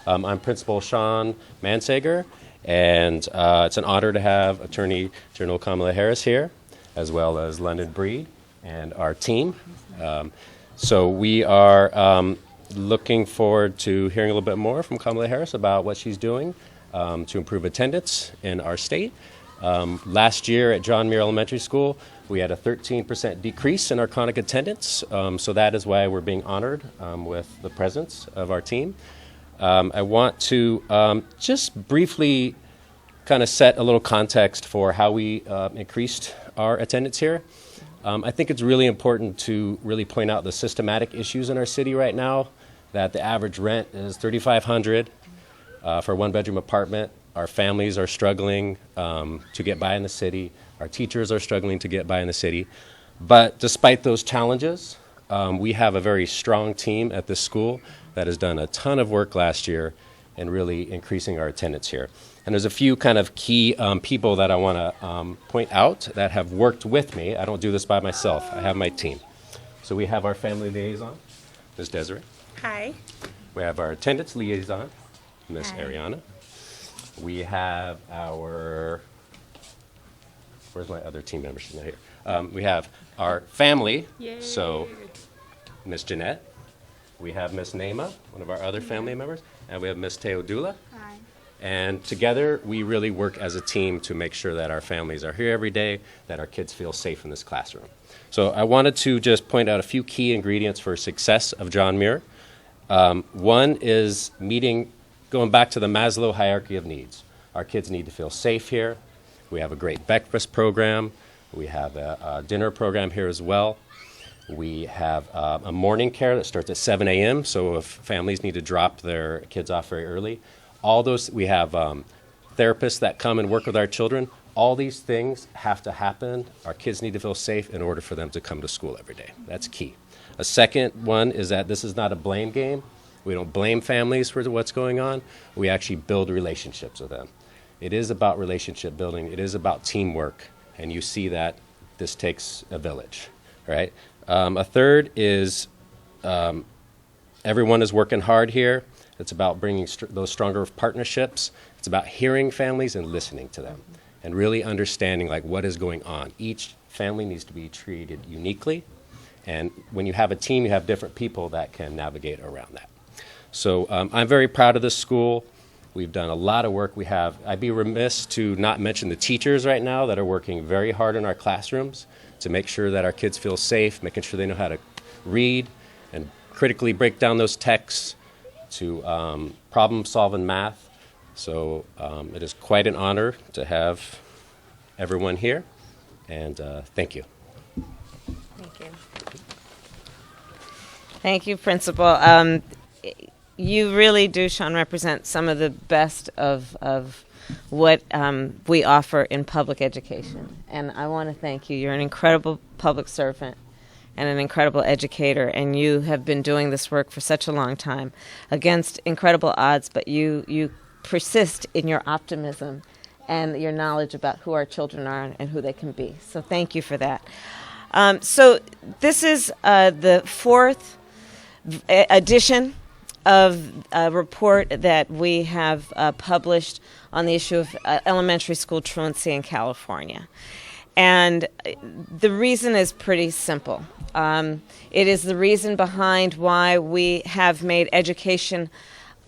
I'm Principal Sean Mansager, and it's an honor to have Attorney General Kamala Harris here, as well as London Breed and our team. So we are looking forward to hearing a little bit more from Kamala Harris about what she's doing to improve attendance in our state. Last year at John Muir Elementary School, we had a 13% decrease in our chronic attendance, so that is why we're being honored with the presence of our team. I want to just briefly kind of set a little context for how we increased our attendance here. I think it's really important to really point out the systematic issues in our city right now, that the average rent is $3,500 for a one-bedroom apartment. Our families are struggling to get by in the city. Our teachers are struggling to get by in the city. But despite those challenges, we have a very strong team at this school that has done a ton of work last year in really increasing our attendance here. And there's a few kind of key people that I want to point out that have worked with me. I don't do this by myself. I have my team. So we have our family liaison, Ms. Desiree. Hi. We have our attendance liaison, Ms. Hi. Ariana. We have our, where's my other team member? She's not here. We have our family, Yay. so Miss Jeanette. We have Miss Naima, one of our other family members, and we have Miss Teodula. Hi. And together, we really work as a team to make sure that our families are here every day, that our kids feel safe in this classroom. So I wanted to just point out a few key ingredients for success of John Muir. One is going back to the Maslow hierarchy of needs. Our kids need to feel safe here. We have a great breakfast program. We have a dinner program here as well. We have a morning care that starts at 7 a.m., so if families need to drop their kids off very early. All those, we have therapists that come and work with our children. All these things have to happen. Our kids need to feel safe in order for them to come to school every day. That's key. A second one is that this is not a blame game. We don't blame families for what's going on. We actually build relationships with them. It is about relationship building. It is about teamwork. And you see that this takes a village, right? A third is everyone is working hard here. It's about bringing those stronger partnerships. It's about hearing families and listening to them and really understanding like what is going on. Each family needs to be treated uniquely. And when you have a team, you have different people that can navigate around that. So I'm very proud of this school. We've done a lot of work. I'd be remiss to not mention the teachers right now that are working very hard in our classrooms to make sure that our kids feel safe, making sure they know how to read and critically break down those texts, to problem-solving math. So it is quite an honor to have everyone here, and thank you. Thank you. Thank you, Principal. You really do, Sean, represent some of the best of what we offer in public education. And I want to thank you. You're an incredible public servant and an incredible educator, and you have been doing this work for such a long time against incredible odds, but you persist in your optimism and your knowledge about who our children are and who they can be. So thank you for that. So this is the fourth edition of a report that we have published on the issue of elementary school truancy in California. And the reason is pretty simple. It is the reason behind why we have made education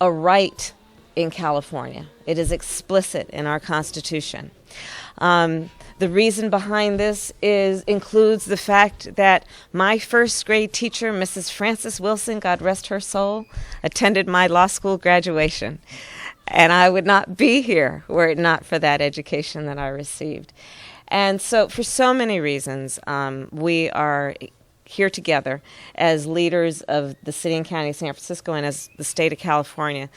a right in California. It is explicit in our Constitution. The reason behind this includes the fact that my first grade teacher, Mrs. Frances Wilson, God rest her soul, attended my law school graduation. And I would not be here were it not for that education that I received. And so for so many reasons, we are here together as leaders of the city and county of San Francisco and as the state of California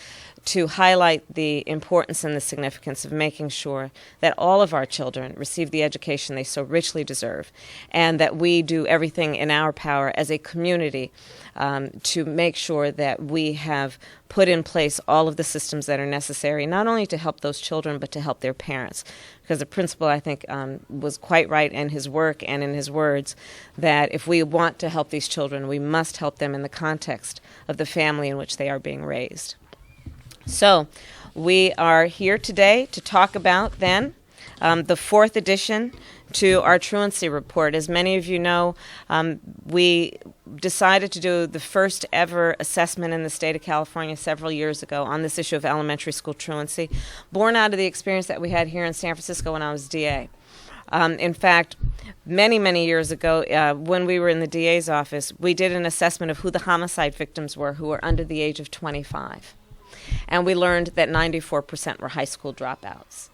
to highlight the importance and the significance of making sure that all of our children receive the education they so richly deserve, and that we do everything in our power as a community to make sure that we have put in place all of the systems that are necessary, not only to help those children, but to help their parents. Because the principal, I think, was quite right in his work and in his words that if we want to help these children, we must help them in the context of the family in which they are being raised. So we are here today to talk about then the fourth edition to our truancy report. As many of you know, we decided to do the first ever assessment in the state of California several years ago on this issue of elementary school truancy, born out of the experience that we had here in San Francisco when I was DA. In fact, many, many years ago, when we were in the DA's office, we did an assessment of who the homicide victims were who were under the age of 25. And we learned that 94% were high school dropouts.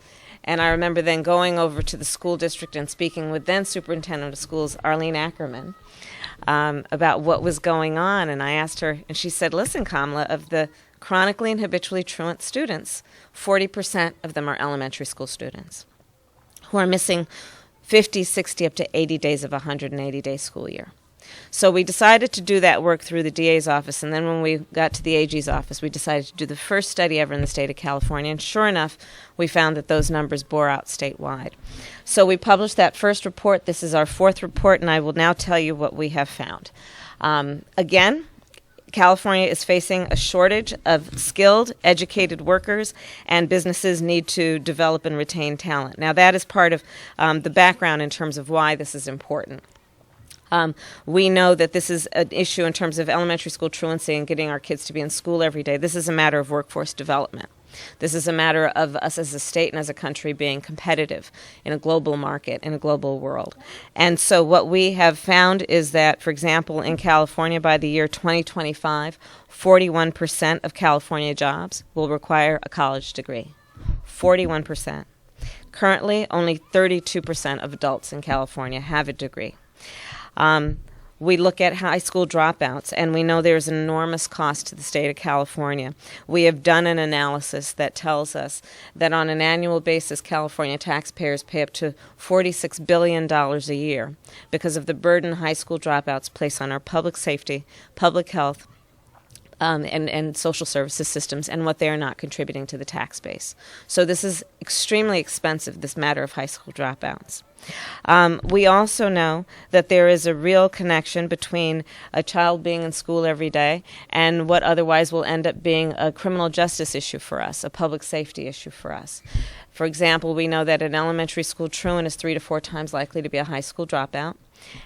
And I remember then going over to the school district and speaking with then Superintendent of Schools, Arlene Ackerman, about what was going on. And I asked her, and she said, listen, Kamala, of the chronically and habitually truant students, 40% of them are elementary school students who are missing 50, 60, up to 80 days of a 180-day school year. So we decided to do that work through the DA's office, and then when we got to the AG's office, we decided to do the first study ever in the state of California, and sure enough, we found that those numbers bore out statewide. So we published that first report. This is our fourth report, and I will now tell you what we have found. Again, California is facing a shortage of skilled, educated workers, and businesses need to develop and retain talent. Now, that is part of the background in terms of why this is important. We know that this is an issue in terms of elementary school truancy and getting our kids to be in school every day. This is a matter of workforce development. This is a matter of us as a state and as a country being competitive in a global market, in a global world. And so what we have found is that, for example, in California by the year 2025, 41% of California jobs will require a college degree. 41%. Currently, only 32% of adults in California have a degree. We look at high school dropouts, and we know there's an enormous cost to the state of California. We have done an analysis that tells us that on an annual basis, California taxpayers pay up to $46 billion a year because of the burden high school dropouts place on our public safety, public health, and social services systems, and what they are not contributing to the tax base. So this is extremely expensive, this matter of high school dropouts. We also know that there is a real connection between a child being in school every day and what otherwise will end up being a criminal justice issue for us, a public safety issue for us. For example, we know that an elementary school truant is 3 to 4 times likely to be a high school dropout,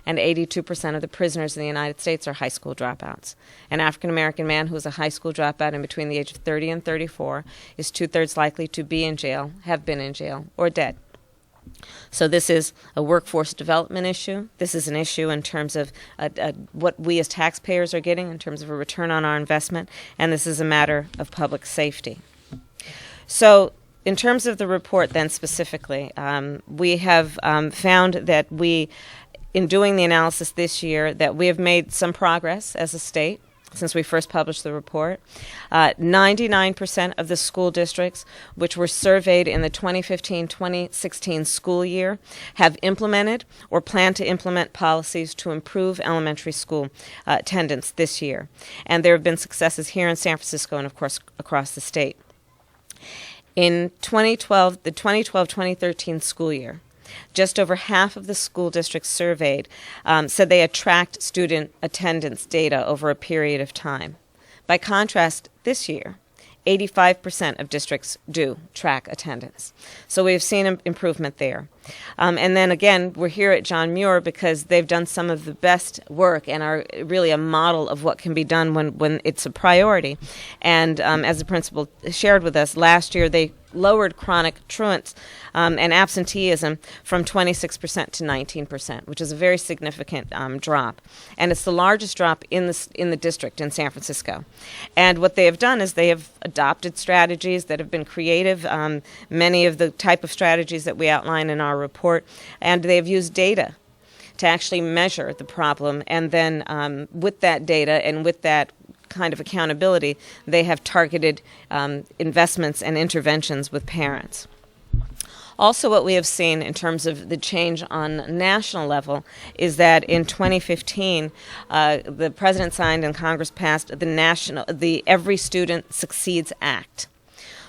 and 82% of the prisoners in the United States are high school dropouts. An African-American man who is a high school dropout in between the age of 30 and 34 is 2/3 likely to be in jail, have been in jail, or dead. So this is a workforce development issue. This is an issue in terms of what we as taxpayers are getting in terms of a return on our investment, and this is a matter of public safety. So in terms of the report then specifically, we have found that in doing the analysis this year, that we have made some progress as a state since we first published the report. 99% of the school districts which were surveyed in the 2015-2016 school year have implemented or plan to implement policies to improve elementary school attendance this year. And there have been successes here in San Francisco and, of course, across the state. In the 2012-2013 school year, just over half of the school districts surveyed said they had tracked student attendance data over a period of time. By contrast, this year, 85% of districts do track attendance. So we've seen an improvement there. And then again, we're here at John Muir because they've done some of the best work and are really a model of what can be done when it's a priority. And as the principal shared with us, last year they lowered chronic truants and absenteeism from 26% to 19%, which is a very significant drop. And it's the largest drop in the district in San Francisco. And what they have done is they have adopted strategies that have been creative, many of the type of strategies that we outline in our report, and they have used data to actually measure the problem, and then with that data and with that kind of accountability, they have targeted investments and interventions with parents. Also, what we have seen in terms of the change on national level is that in 2015, the President signed and Congress passed the Every Student Succeeds Act,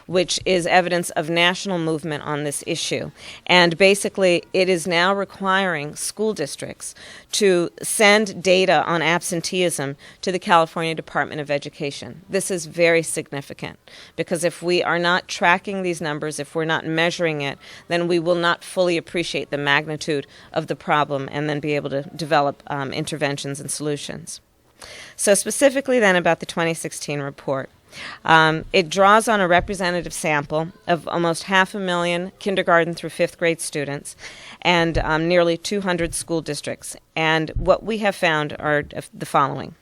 which is evidence of national movement on this issue. And basically, it is now requiring school districts to send data on absenteeism to the California Department of Education. This is very significant, because if we are not tracking these numbers, if we're not measuring it, then we will not fully appreciate the magnitude of the problem and then be able to develop interventions and solutions. So specifically then about the 2016 report. It draws on a representative sample of almost 500,000 kindergarten through 5th grade students and nearly 200 school districts. And what we have found are the following.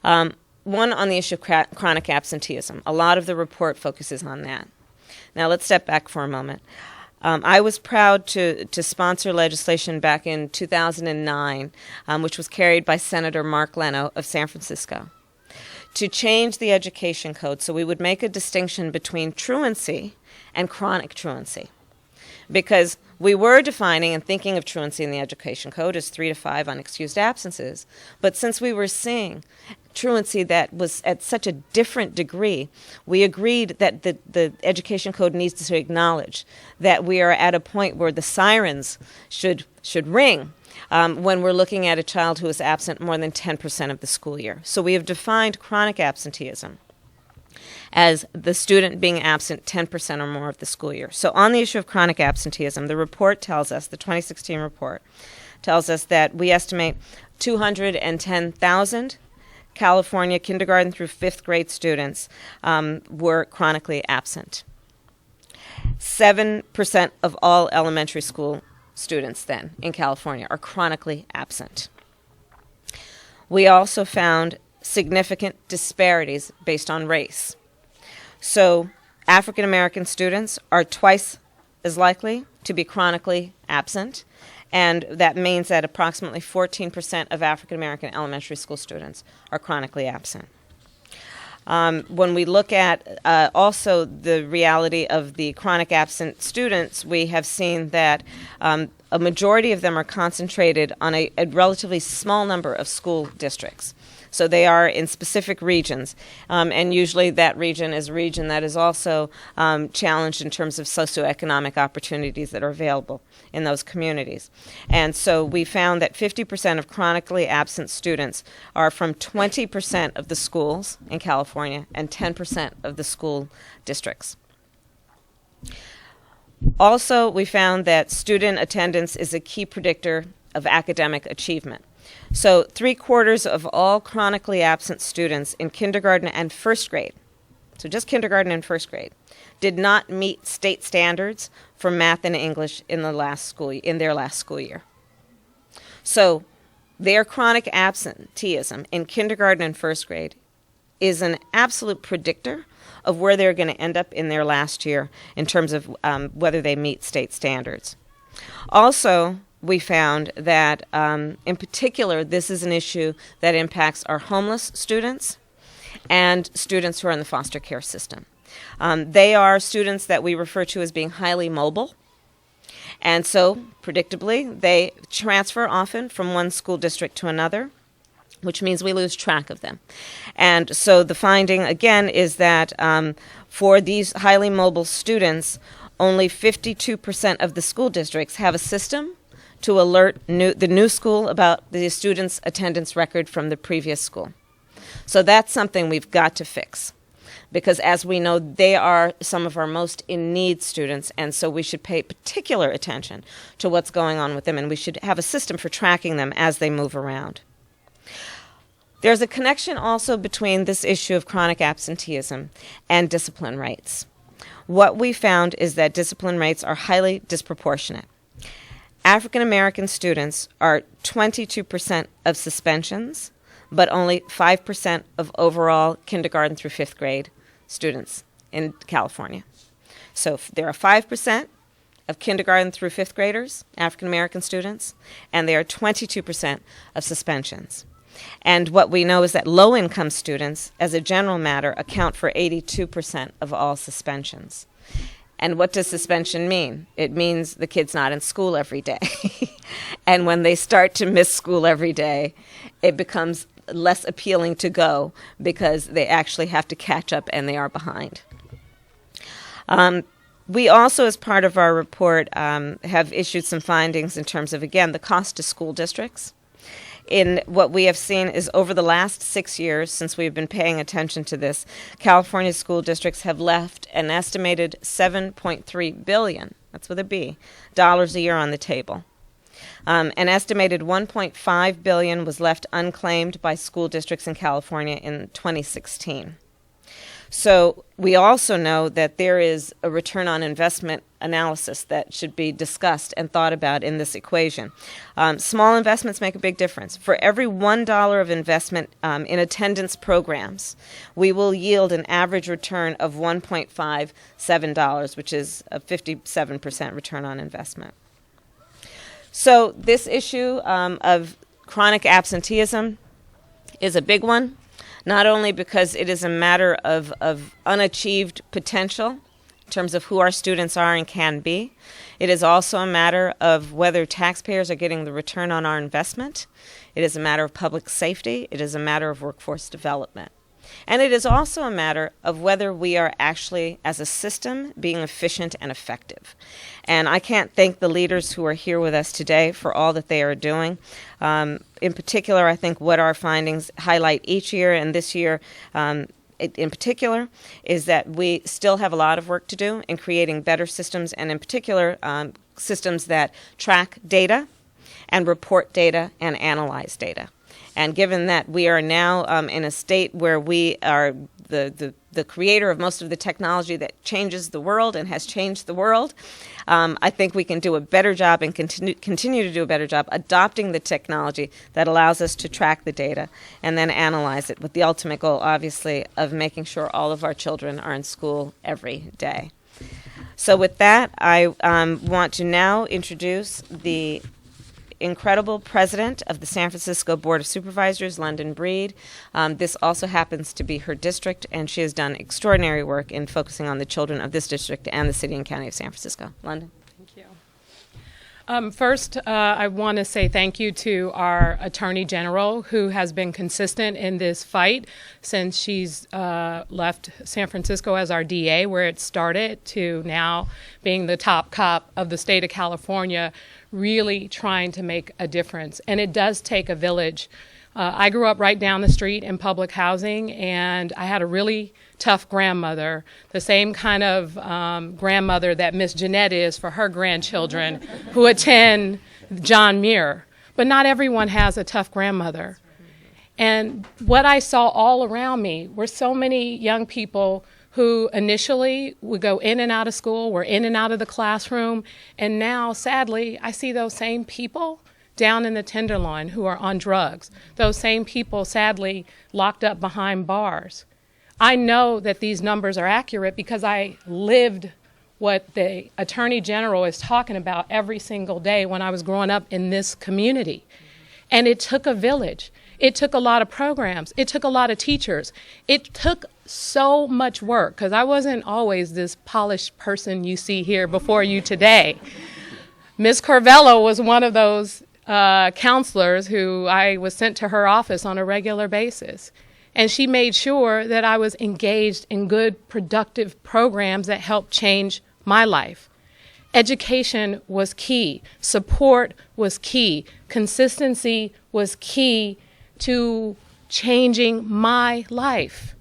One, on the issue of chronic absenteeism. A lot of the report focuses on that. Now let's step back for a moment. I was proud to sponsor legislation back in 2009, which was carried by Senator Mark Leno of San Francisco, to change the education code so we would make a distinction between truancy and chronic truancy. Because we were defining and thinking of truancy in the education code as 3 to 5 unexcused absences, but since we were seeing truancy that was at such a different degree, we agreed that the education code needs to acknowledge that we are at a point where the sirens should ring when we're looking at a child who is absent more than 10% of the school year. So we have defined chronic absenteeism as the student being absent 10% or more of the school year. So on the issue of chronic absenteeism, the report tells us, the 2016 report tells us that we estimate 210,000 California kindergarten through 5th grade students were chronically absent. 7% of all elementary school students then in California are chronically absent. We also found significant disparities based on race. So African American students are twice as likely to be chronically absent, and that means that approximately 14% of African American elementary school students are chronically absent. When we look at also the reality of the chronic absent students, we have seen that a majority of them are concentrated on a relatively small number of school districts. So they are in specific regions, and usually that region is a region that is also challenged in terms of socioeconomic opportunities that are available in those communities. And so we found that 50% of chronically absent students are from 20% of the schools in California and 10% of the school districts. Also, we found that student attendance is a key predictor of academic achievement. So 3/4 of all chronically absent students in kindergarten and 1st grade, so just kindergarten and 1st grade, did not meet state standards for math and English in their last school year. So their chronic absenteeism in kindergarten and 1st grade is an absolute predictor of where they're going to end up in their last year in terms of whether they meet state standards. Also, we found that, in particular, this is an issue that impacts our homeless students and students who are in the foster care system. They are students that we refer to as being highly mobile, and so, predictably, they transfer often from one school district to another, which means we lose track of them. And so the finding, again, is that for these highly mobile students, only 52% of the school districts have a system to alert the new school about the student's attendance record from the previous school. So that's something we've got to fix, because as we know, they are some of our most in need students, and so we should pay particular attention to what's going on with them, and we should have a system for tracking them as they move around. There's a connection also between this issue of chronic absenteeism and discipline rates. What we found is that discipline rates are highly disproportionate. African American students are 22% of suspensions, but only 5% of overall kindergarten through 5th grade students in California. So there are 5% of kindergarten through 5th graders, African American students, and there are 22% of suspensions. And what we know is that low-income students, as a general matter, account for 82% of all suspensions. And what does suspension mean? It means the kid's not in school every day. And when they start to miss school every day, it becomes less appealing to go because they actually have to catch up and they are behind. We also, as part of our report, have issued some findings in terms of, again, the cost to school districts. In what we have seen is over the last 6 years, since we've been paying attention to this, California school districts have left an estimated $7.3 billion, that's with a B, dollars a year on the table. An estimated $1.5 billion was left unclaimed by school districts in California in 2016. So we also know that there is a return on investment analysis that should be discussed and thought about in this equation. Small investments make a big difference. For every $1 of investment in attendance programs, we will yield an average return of $1.57, which is a 57% return on investment. So this issue of chronic absenteeism is a big one. Not only because it is a matter of unachieved potential in terms of who our students are and can be, it is also a matter of whether taxpayers are getting the return on our investment. It is a matter of public safety. It is a matter of workforce development. And it is also a matter of whether we are actually, as a system, being efficient and effective. And I can't thank the leaders who are here with us today for all that they are doing. In particular, I think what our findings highlight each year, and this year in particular, is that we still have a lot of work to do in creating better systems, and in particular, systems that track data and report data and analyze data. And given that we are now in a state where we are the creator of most of the technology that changes the world and has changed the world, I think we can do a better job and continue to do a better job adopting the technology that allows us to track the data and then analyze it, with the ultimate goal, obviously, of making sure all of our children are in school every day. So with that, I want to now introduce the incredible president of the San Francisco Board of Supervisors, London Breed. This also happens to be her district, and she has done extraordinary work in focusing on the children of this district and the city and county of San Francisco. London. Thank you. First, I want to say thank you to our Attorney General, who has been consistent in this fight since she's left San Francisco as our DA, where it started, to now being the top cop of the state of California, really trying to make a difference. And it does take a village. I grew up right down the street in public housing, and I had a really tough grandmother, the same kind of grandmother that Miss Jeanette is for her grandchildren who attend John Muir. But not everyone has a tough grandmother. And what I saw all around me were so many young people who initially would go in and out of school, were in and out of the classroom, and now, sadly, I see those same people down in the Tenderloin who are on drugs, those same people, sadly, locked up behind bars. I know that these numbers are accurate because I lived what the Attorney General is talking about every single day when I was growing up in this community. And it took a village. It took a lot of programs. It took a lot of teachers. It took so much work, because I wasn't always this polished person you see here before you today. Ms. Corvello was one of those counselors who I was sent to her office on a regular basis. And she made sure that I was engaged in good, productive programs that helped change my life. Education was key. Support was key. Consistency was key to changing my life.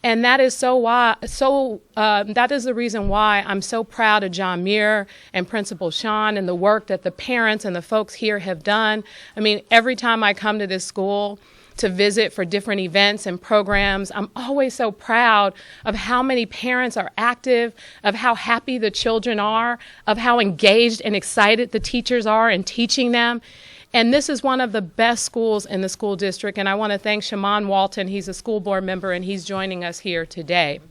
And that is that is the reason why I'm so proud of John Muir and Principal Sean and the work that the parents and the folks here have done. I mean, every time I come to this school to visit for different events and programs, I'm always so proud of how many parents are active, of how happy the children are, of how engaged and excited the teachers are in teaching them. And this is one of the best schools in the school district, and I want to thank Shaman Walton. He's a school board member, and he's joining us here today.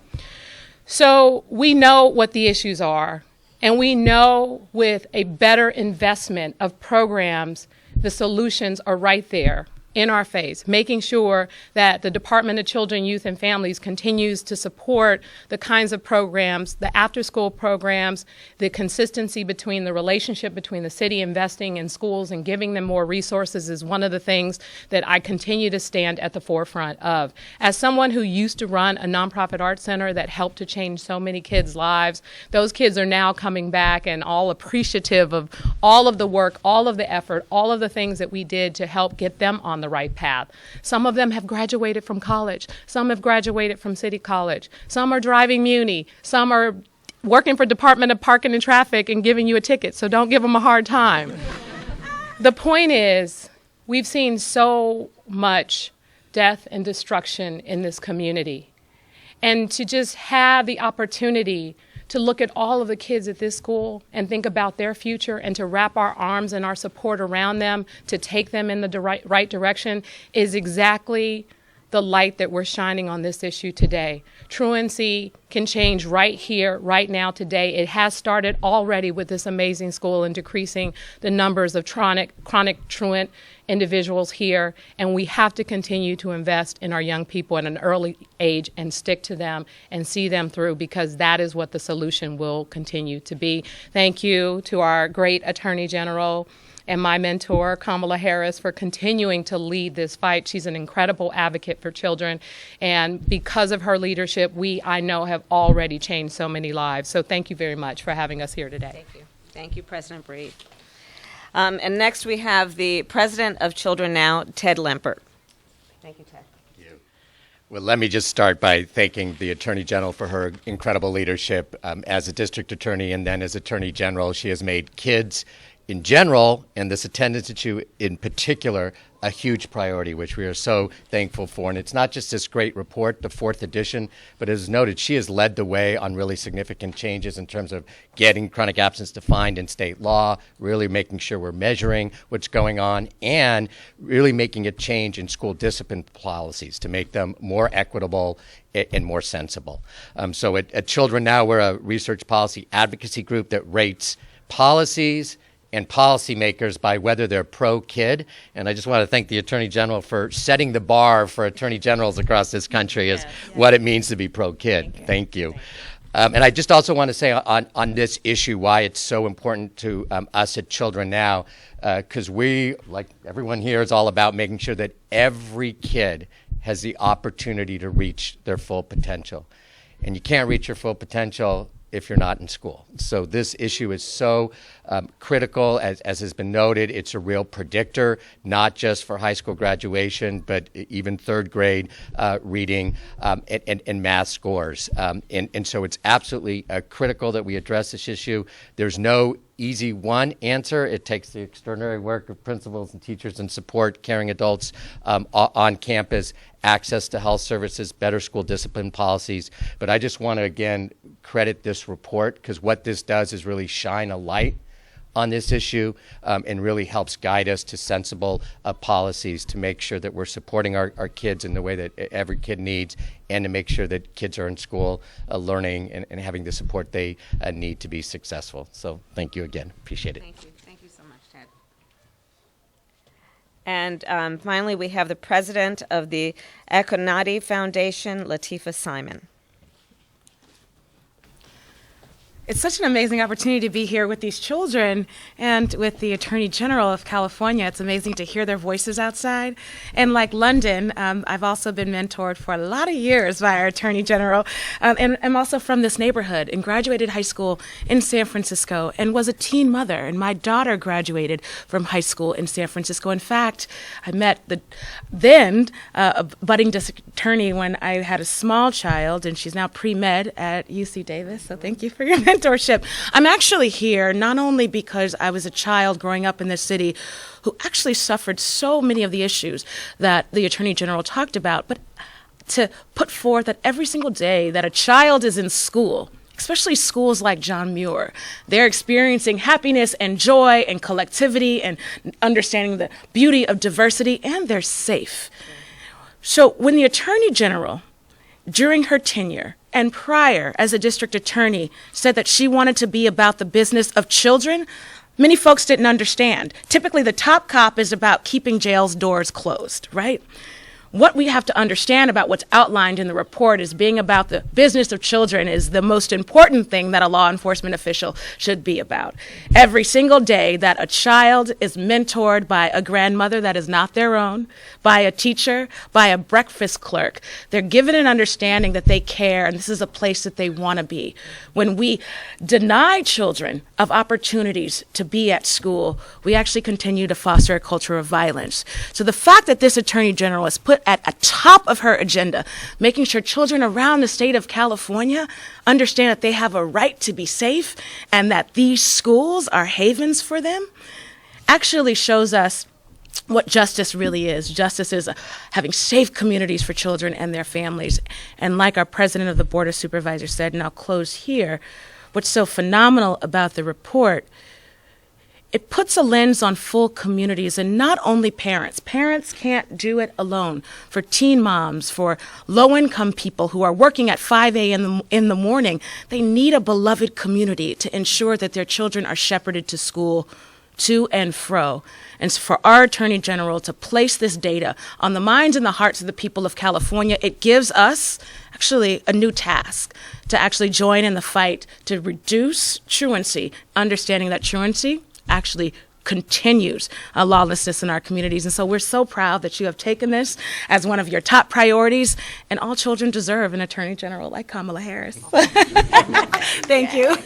So we know what the issues are, and we know with a better investment of programs, the solutions are right there in our face, making sure that the Department of Children, Youth, and Families continues to support the kinds of programs, the after-school programs, the consistency between the relationship between the city investing in schools and giving them more resources is one of the things that I continue to stand at the forefront of. As someone who used to run a nonprofit art center that helped to change so many kids' lives, those kids are now coming back and all appreciative of all of the work, all of the effort, all of the things that we did to help get them on the right path. Some of them have graduated from college. Some have graduated from City College. Some are driving Muni. Some are working for Department of Parking and Traffic and giving you a ticket, so don't give them a hard time. The point is, we've seen so much death and destruction in this community. And to just have the opportunity to look at all of the kids at this school and think about their future and to wrap our arms and our support around them to take them in the right direction is exactly the light that we're shining on this issue today. Truancy can change right here, right now, today. It has started already with this amazing school and decreasing the numbers of chronic truant individuals here, and we have to continue to invest in our young people at an early age and stick to them and see them through, because that is what the solution will continue to be. Thank you to our great Attorney General and my mentor, Kamala Harris, for continuing to lead this fight. She's an incredible advocate for children, and because of her leadership, we, I know, have already changed so many lives. So thank you very much for having us here today. Thank you. Thank you, President Breed. And next we have the President of Children Now, Ted Lemper. Thank you, Ted. Thank you. Well, let me just start by thanking the Attorney General for her incredible leadership as a district attorney and then as Attorney General. She has made kids in general and this attendance issue in particular a huge priority, which we are so thankful for. And it's not just this great report, the 4th edition, but as noted, she has led the way on really significant changes in terms of getting chronic absence defined in state law, really making sure we're measuring what's going on, and really making a change in school discipline policies to make them more equitable and more sensible. So at Children Now, we're a research policy advocacy group that rates policies and policymakers by whether they're pro-kid. And I just want to thank the Attorney General for setting the bar for Attorney Generals across this country as what it means to be pro-kid. Thank you. And I just also want to say on this issue why it's so important to us at Children Now, because we, like everyone here, is all about making sure that every kid has the opportunity to reach their full potential. And you can't reach your full potential if you're not in school. So this issue is so critical, as has been noted. It's a real predictor, not just for high school graduation, but even third grade reading and math scores. And so it's absolutely critical that we address this issue. There's no easy one answer. It takes the extraordinary work of principals and teachers and support, caring adults on campus, access to health services, better school discipline policies. But I just want to, again, credit this report, because what this does is really shine a light on this issue and really helps guide us to sensible policies to make sure that we're supporting our kids in the way that every kid needs, and to make sure that kids are in school learning and having the support they need to be successful. So thank you again. Appreciate it. Thank you. Thank you so much, Ted. And finally, we have the president of the Econati Foundation, Latifah Simon. It's such an amazing opportunity to be here with these children and with the Attorney General of California. It's amazing to hear their voices outside. And like London, I've also been mentored for a lot of years by our Attorney General. And I'm also from this neighborhood and graduated high school in San Francisco and was a teen mother. And my daughter graduated from high school in San Francisco. In fact, I met the then budding district attorney when I had a small child, and she's now pre-med at UC Davis. So thank you for your mentorship. I'm actually here not only because I was a child growing up in this city who actually suffered so many of the issues that the Attorney General talked about, but to put forth that every single day that a child is in school, especially schools like John Muir, they're experiencing happiness and joy and collectivity and understanding the beauty of diversity, and they're safe. So when the Attorney General, during her tenure and prior as a district attorney, said that she wanted to be about the business of children, many folks didn't understand. Typically, the top cop is about keeping jails' doors closed, right? What we have to understand about what's outlined in the report is being about the business of children is the most important thing that a law enforcement official should be about. Every single day that a child is mentored by a grandmother that is not their own, by a teacher, by a breakfast clerk, they're given an understanding that they care and this is a place that they want to be. When we deny children of opportunities to be at school, we actually continue to foster a culture of violence. So the fact that this Attorney General has put at the top of her agenda, making sure children around the state of California understand that they have a right to be safe and that these schools are havens for them, actually shows us what justice really is. Justice is having safe communities for children and their families. And like our president of the Board of Supervisors said, and I'll close here, what's so phenomenal about the report, it puts a lens on full communities and not only parents. Parents can't do it alone. For teen moms, for low-income people who are working at 5 a.m. in the morning, they need a beloved community to ensure that their children are shepherded to school, to and fro. And for our Attorney General to place this data on the minds and the hearts of the people of California, it gives us actually a new task to actually join in the fight to reduce truancy, understanding that truancy actually continues lawlessness in our communities. And so we're so proud that you have taken this as one of your top priorities, and all children deserve an Attorney General like Kamala Harris. Thank you.